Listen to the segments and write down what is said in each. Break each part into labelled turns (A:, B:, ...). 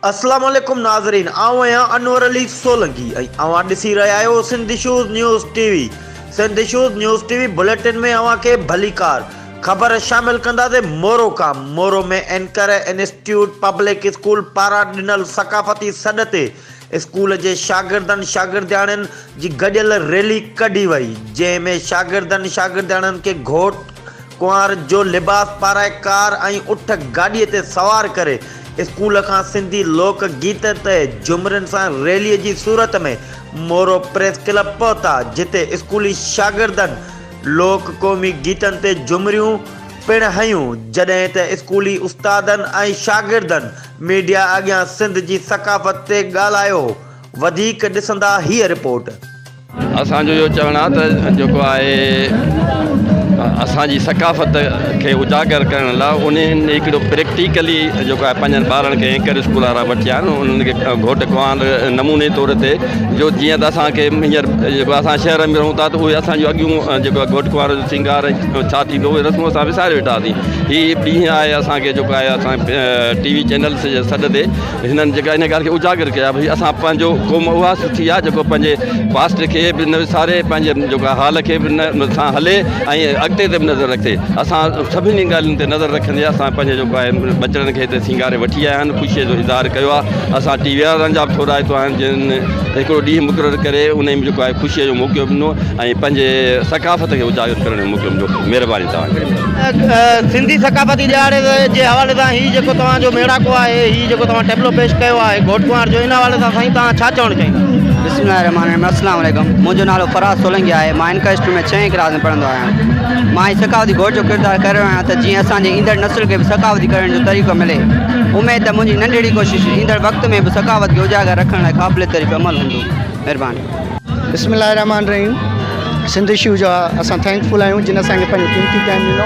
A: अस्सलाम वालेकुम नाज़रीन, आऊं आहियां अनवर अली सोलंकी ऐं अवां ॾिसी रहिया आहियो Sindh issues news TV. Sindh issues news TV bulletin में अवां खे भलीकार ख़बर शामिल कंदासीं। मोरो में एंकर इंस्टीट्यूट पब्लिक स्कूल पारां ॾिनल सक़ाफ़ती सॾ ते स्कूल जे शागिर्दनि जी गॾियल रैली कढी वई, जंहिं में शागिर्दनि खे घोट कुंवार जो लिबास पाराए कार ऐं उठ गाॾीअ ते सवार करे स्कूल खां सिंधी लोक गीत ते जुमरनि सां रैलीअ जी सूरत में मोरो प्रेस क्लब पहुता, जिते स्कूली शागिर्दनि लोक क़ौमी गीतनि ते जुमरियूं पिण हयूं, जॾहिं त स्कूली उस्तादनि ऐं शागिर्दनि मीडिया अॻियां सिंध जी सक़ाफ़त ते ॻाल्हायो। वधीक ॾिसंदा हीअ रिपोर्ट।
B: असांजो इहो चवणु आहे त जेको आहे असांजी सक़ाफ़त खे उजागर करण लाइ उन्हनि हिकिड़ो प्रैक्टिकली जेको आहे पंहिंजनि ॿारनि खे एंकर स्कूल वारा वठी आया आहिनि, उन्हनि खे घोट कुंवार नमूने तौर ते जो जीअं त असांखे हींअर जेको असां शहर में रहूं था त उहे असांजो अॻियूं जेको आहे घोट कुंवार जो सिंगार छा थींदो उहे रस्मूं असां विसारे वेठा हुआसीं। हीअ ॾींहुं आहे असांखे जेको आहे असां टीवी चैनल्स जे सॾ ते हिननि जेका इन ॻाल्हि खे उजागर कया भई असां पंहिंजो क़ौम उहा सुठी आहे जेको पंहिंजे पास्ट खे बि न विसारे, पंहिंजे जेको आहे हाल खे बि न सां हले ऐं अॻिते ते बि नज़र रखे। असां सभिनी ॻाल्हियुनि ते नज़र रखंदे असां पंहिंजे जेको आहे बचड़नि खे हिते सिंगारे वठी आया आहिनि, ख़ुशीअ जो इज़हार कयो आहे। असां टीवी वारनि जा बि थोरा हितां आहिनि जिन हिकिड़ो ॾींहुं मुक़ररु करे उन में जेको आहे ख़ुशीअ जो मौक़ो ॾिनो ऐं पंहिंजे सक़ाफ़त खे उजागर करण जो मौक़ो ॾिनो। महिरबानी तव्हांजी।
C: सिंधी सक़ाफ़ती ॾियारे जे हवाले सां हीउ जेको तव्हांजो मेड़ाको आहे, हीउ जेको तव्हां टेबलो पेश कयो आहे घोट कुंवार जो, इन हवाले सां साईं तव्हां छा चवणु चाहींदा?
D: बिस्मिल्लाहिर्रहमानिर्रहीम। अस्सलाम वालेकुम। मुंहिंजो नालो फराज़ सोलंकी आहे। मां इनकर स्कूल में 6वीं क्लास में पढ़ंदो आहियां। मां ही सक़ाफ़ती घोट जो किरदारु करे रहियो आहियां त जीअं असांजे ईंदड़ नस्ल खे बि सक़ाफ़ती करण जो तरीक़ो मिले। उमेद त मुंहिंजी नंढड़ी कोशिशि ईंदड़ वक़्त में बि सक़ाफ़त खे उजागर रखण लाइ क़ाबिल तारीफ़ अमल हूंदो। महिरबानी।
E: बिस्मिल्लाहिर्रहमानिर्रहीम। सिंध इशू जो असां थैंकफुल आहियूं जिन असांखे पंहिंजो कीमती टाइम ॾिनो।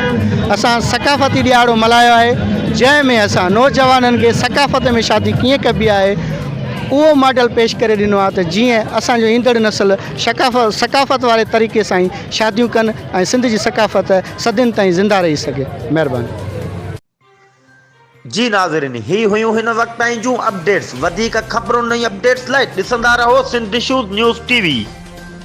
E: असां सक़ाफ़ती ॾियारो मल्हायो आहे जंहिं में असां नौजवाननि खे सक़ाफ़त में शादी कीअं कबी आहे उहो मॉडल पेश करे ॾिनो आहे त जीअं असांजो ईंदड़ नस्ल सक़ाफ़त वारे तरीक़े सां ई शादियूं कनि ऐं सिंध जी सक़ाफ़त सदियुनि ताईं ज़िंदा रही सघे। महिरबानी।
A: जी नाज़रीन, ही हुयूं हिन वक़्त जूं अपडेट्स। वधीक ख़बरुनि ऐं अपडेट्स लाइ ॾिसंदा रहो सिंध इशूज़ न्यूज़ टीवी।